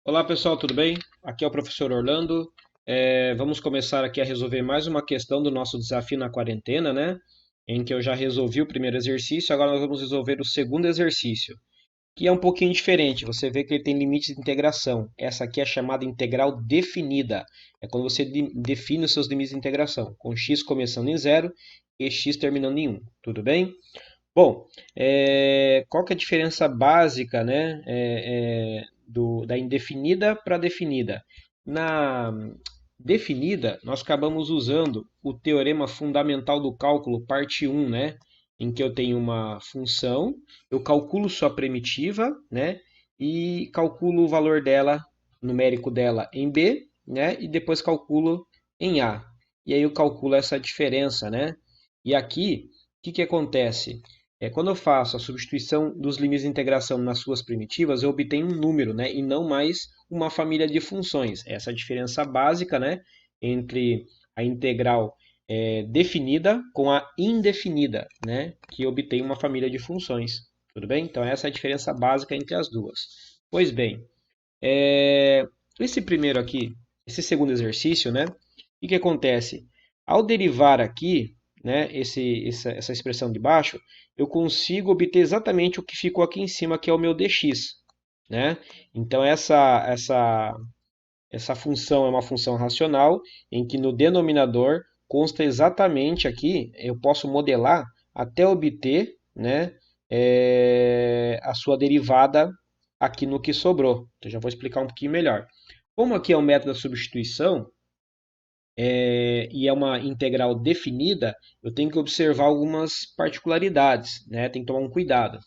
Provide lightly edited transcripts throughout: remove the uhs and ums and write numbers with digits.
Olá pessoal, tudo bem? Aqui é o professor Orlando. Vamos começar aqui a resolver mais uma questão do nosso desafio na quarentena, né? Em que eu já resolvi o primeiro exercício, agora nós vamos resolver o segundo exercício, que é um pouquinho diferente. Você vê que ele tem limites de integração. Essa aqui é chamada integral definida. É quando você define os seus limites de integração, com x começando em zero e x terminando em 1. Tudo bem? Bom, qual que é a diferença básica, né, da indefinida para a definida? Na definida, nós acabamos usando o teorema fundamental do cálculo, parte 1, né, em que eu tenho uma função, eu calculo sua primitiva, né, e calculo o valor dela, numérico dela, em b, né, e depois calculo em a. E aí eu calculo essa diferença, né? E aqui, o que que acontece? Quando eu faço a substituição dos limites de integração nas suas primitivas, eu obtenho um número, né, e não mais uma família de funções. Essa é a diferença básica, né, entre a integral definida com a indefinida, né, que obtém uma família de funções. Tudo bem? Então, essa é a diferença básica entre as duas. Pois bem, esse primeiro aqui, esse segundo exercício, né, o que que acontece? Ao derivar aqui, né, essa expressão de baixo, eu consigo obter exatamente o que ficou aqui em cima, que é o meu dx. Né? Então, essa função é uma função racional, em que no denominador consta exatamente aqui, eu posso modelar até obter, né, a sua derivada aqui no que sobrou. Então, já vou explicar um pouquinho melhor. Como aqui é um método da substituição, e é uma integral definida, eu tenho que observar algumas particularidades, né? Tem que tomar um cuidado.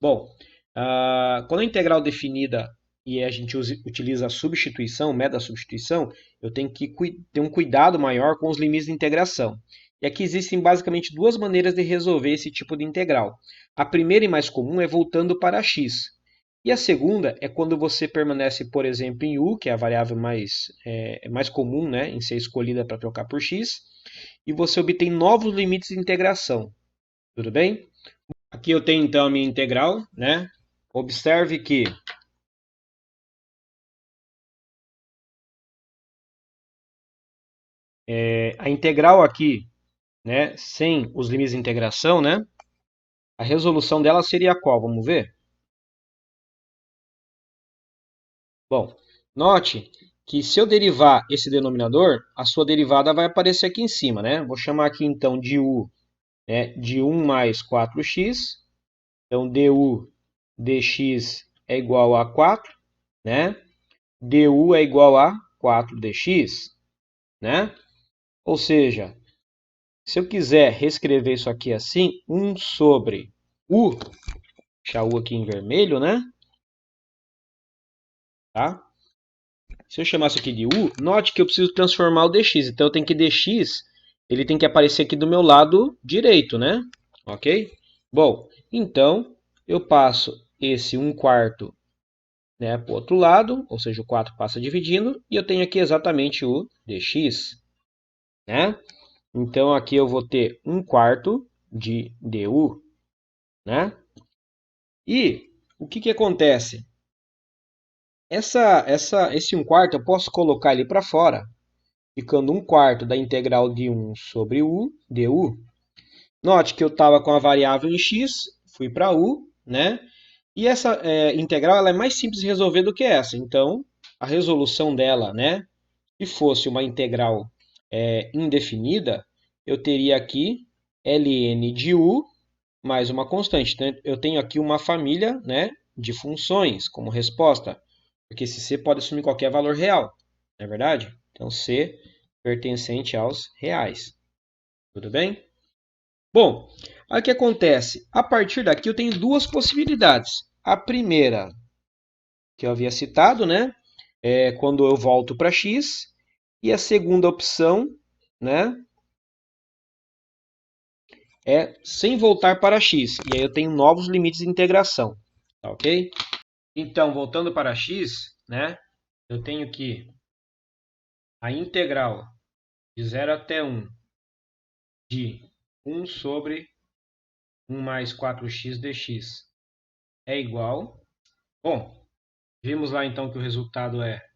Bom, quando a integral definida e a gente utiliza a substituição, o método da substituição, eu tenho que ter um cuidado maior com os limites de integração. E aqui existem basicamente duas maneiras de resolver esse tipo de integral. A primeira e mais comum é voltando para x. E a segunda é quando você permanece, por exemplo, em u, que é a variável mais comum, né, em ser escolhida para trocar por x, e você obtém novos limites de integração. Tudo bem? Aqui eu tenho então a minha integral, né? Observe que a integral aqui, né, sem os limites de integração, né? A resolução dela seria qual? Vamos ver? Bom, note que se eu derivar esse denominador, a sua derivada vai aparecer aqui em cima, né? Vou chamar aqui então de u, né, de 1 mais 4x. Então, du dx é igual a 4, né? Du é igual a 4dx, né? Ou seja, se eu quiser reescrever isso aqui assim, 1 sobre u, deixar u aqui em vermelho, né? Tá? Se eu chamar isso aqui de u, note que eu preciso transformar o dx. Então eu tenho que dx, ele tem que aparecer aqui do meu lado direito, né? Ok? Bom, então eu passo esse 1 quarto, né, para o outro lado, ou seja, o 4 passa dividindo, e eu tenho aqui exatamente o dx. Né? Então aqui eu vou ter 1 quarto de du. Né? E o que, que acontece? Esse 1 quarto eu posso colocar ele para fora, ficando 1 quarto da integral de 1 sobre u du. Note que eu estava com a variável em x, fui para u, né? E essa integral ela é mais simples de resolver do que essa. Então, a resolução dela, né? Se fosse uma integral indefinida, eu teria aqui ln de u mais uma constante. Então, eu tenho aqui uma família, né, de funções como resposta, porque esse c pode assumir qualquer valor real, não é verdade? Então, c pertencente aos reais. Tudo bem? Bom, aí o que acontece? A partir daqui eu tenho duas possibilidades. A primeira, que eu havia citado, né, é quando eu volto para x, e a segunda opção, né, é sem voltar para x. E aí eu tenho novos limites de integração. Tá ok? Então, voltando para x, né, eu tenho que a integral de 0 até 1 de 1 sobre 1 mais 4x dx é igual. Bom, Vimos lá então que o resultado é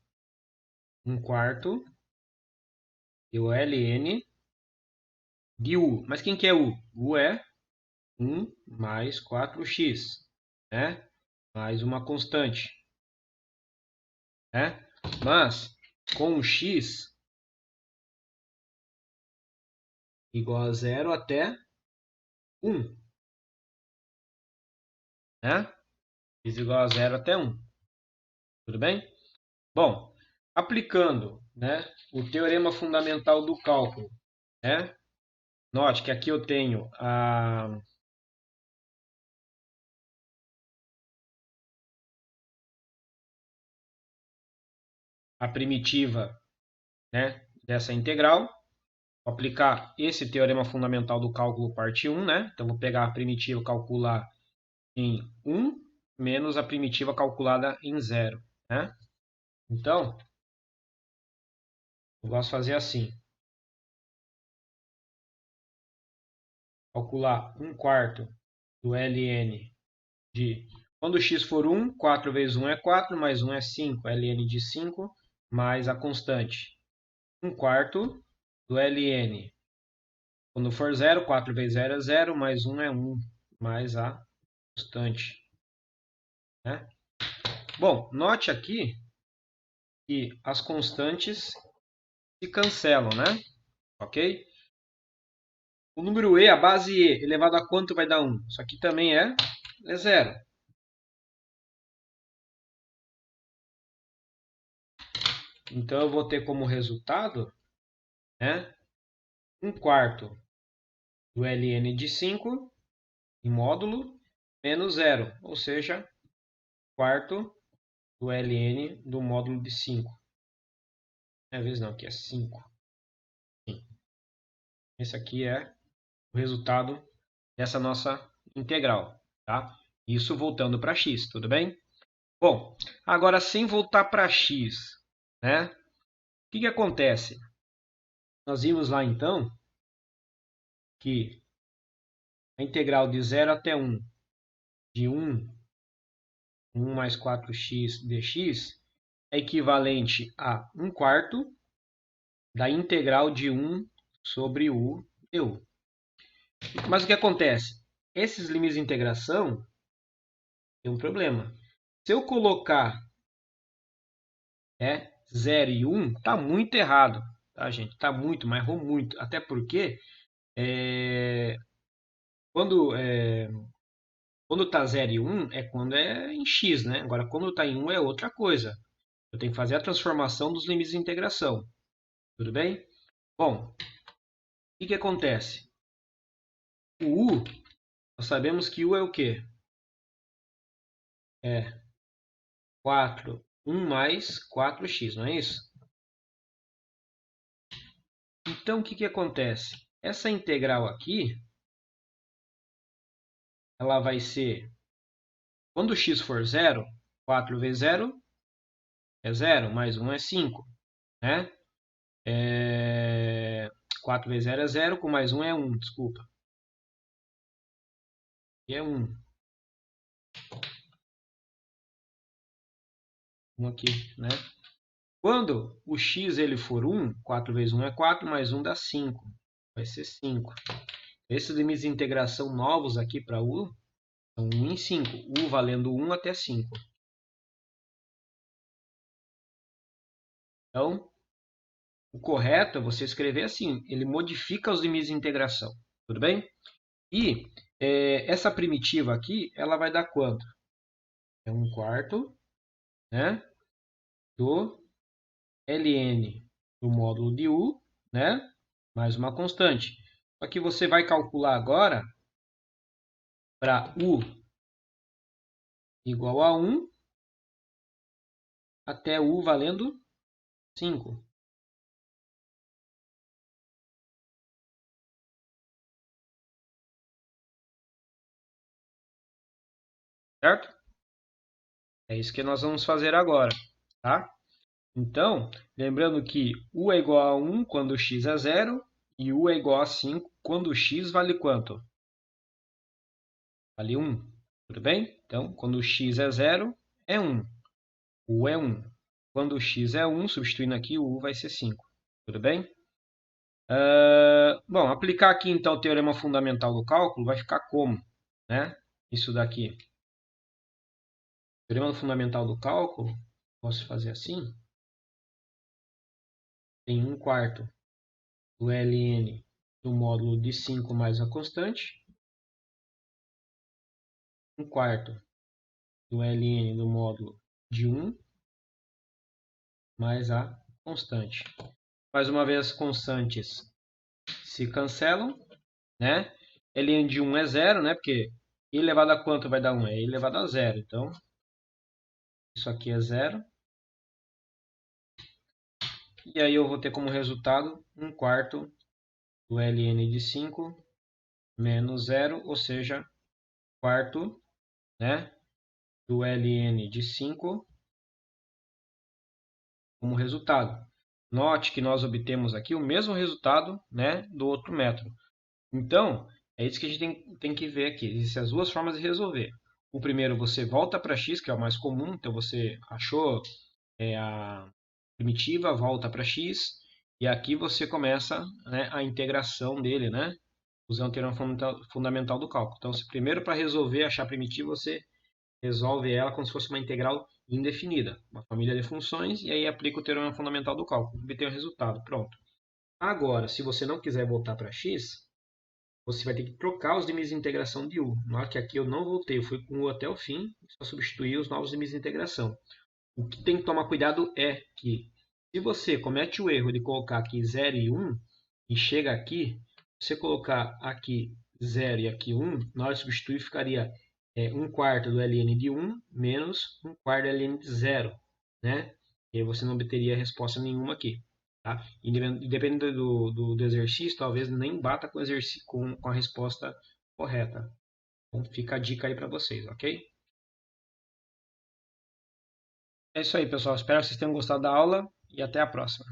1/4 e o ln de u. Mas quem que é u? U é 1 mais 4x, né? Mais uma constante, né? Mas com o x igual a 0 até 1, né? X igual a 0 até 1, tudo bem? Bom, aplicando, né, o teorema fundamental do cálculo, né? Note que aqui eu tenho a primitiva, né, dessa integral. Vou aplicar esse teorema fundamental do cálculo parte 1, né? Então, vou pegar a primitiva calcular em 1 menos a primitiva calculada em 0, né? Então, eu gosto de fazer assim. Calcular 1/4 do ln de... Quando x for 1, 4 vezes 1 é 4, mais 1 é 5, ln de 5, mais a constante. 1/4 do ln. Quando for 0, 4 vezes 0 é 0, mais 1 é 1, mais a constante, né? Bom, note aqui que as constantes se cancelam, né? Ok? O número e, a base e, elevado a quanto vai dar 1? Isso aqui também é 0. Então, eu vou ter como resultado, né, 1/4 do ln de 5 em módulo menos 0, ou seja, quarto do ln do módulo de 5. Às vezes não, aqui é 5. Sim. Esse aqui é o resultado dessa nossa integral, tá? Isso voltando para x, tudo bem? Bom, agora sem voltar para x, né? O que acontece? Nós vimos lá então que a integral de 0 até 1 de 1 mais 4x dx é equivalente a 1/4 da integral de 1 sobre u du. Mas o que acontece? Esses limites de integração tem um problema. Se eu colocar 0 e 1, está muito errado, tá, gente? Está muito, mas errou muito. Até porque quando está 0 e 1 é quando é em x, né? Agora, quando está em 1 é outra coisa. Eu tenho que fazer a transformação dos limites de integração. Tudo bem? Bom, o que acontece? O u, nós sabemos que u é o quê? É 4, 1 mais 4x, não é isso? Então, o que acontece? Essa integral aqui, ela vai ser, quando x for 0, 4 vezes 0 é 0, mais 1 é 5, né? 4 vezes 0 é 0, com mais 1 é 1, desculpa. E é 1. 1 aqui, né? Quando o x ele for 1, 4 vezes 1 é 4, mais 1 dá 5. Vai ser 5. Esses limites de integração novos aqui para u são 1 em 5. U valendo 1 até 5. Então, o correto é você escrever assim. Ele modifica os limites de integração. Tudo bem? E essa primitiva aqui, ela vai dar quanto? É 1/4, né, do ln do módulo de u, né, mais uma constante. Só que você vai calcular agora para u igual a 1 até u valendo 5. Certo? É isso que nós vamos fazer agora, tá? Então, lembrando que u é igual a 1 quando x é 0 e u é igual a 5 quando x vale quanto? Vale 1, tudo bem? Então, quando x é 0, é 1. U é 1. Quando o x é 1, substituindo aqui, o U vai ser 5. Tudo bem? Bom, aplicar aqui então o teorema fundamental do cálculo vai ficar como? Né? Isso daqui. Teorema fundamental do cálculo, posso fazer assim? Tem 1/4 do ln do módulo de 5 mais a constante. 1/4 do ln do módulo de 1 mais a constante. Mais uma vez, as constantes se cancelam, né? ln de 1 é 0, né? Porque i elevado a quanto vai dar 1? É i elevado a 0. Então, isso aqui é 0. E aí eu vou ter como resultado 1/4 do ln de 5 menos 0, ou seja, quarto, né, do ln de 5 como resultado. Note que nós obtemos aqui o mesmo resultado, né, do outro método. Então, é isso que a gente tem que ver aqui. Existem as duas formas de resolver. O primeiro, você volta para x, que é o mais comum. Então, você achou a primitiva, volta para x. E aqui você começa, né, a integração dele, né, usando o teorema fundamental do cálculo. Então, primeiro, para resolver, achar a primitiva, você resolve ela como se fosse uma integral indefinida, uma família de funções, e aí aplica o teorema fundamental do cálculo, obtém o resultado. Pronto. Agora, se você não quiser voltar para x, você vai ter que trocar os limites de integração de u. Na hora que aqui eu não voltei, eu fui com u até o fim, só substituir os novos limites de integração. O que tem que tomar cuidado é que, se você comete o erro de colocar aqui 0 e 1, e chega aqui, você colocar aqui 0 e aqui 1, na hora de substituir ficaria 1/4 do ln de 1 menos 1/4 do ln de 0. Né? E aí você não obteria resposta nenhuma aqui. Tá? E dependendo do exercício, talvez nem bata com a resposta correta. Então fica a dica aí para vocês, ok? É isso aí, pessoal. Espero que vocês tenham gostado da aula e até a próxima.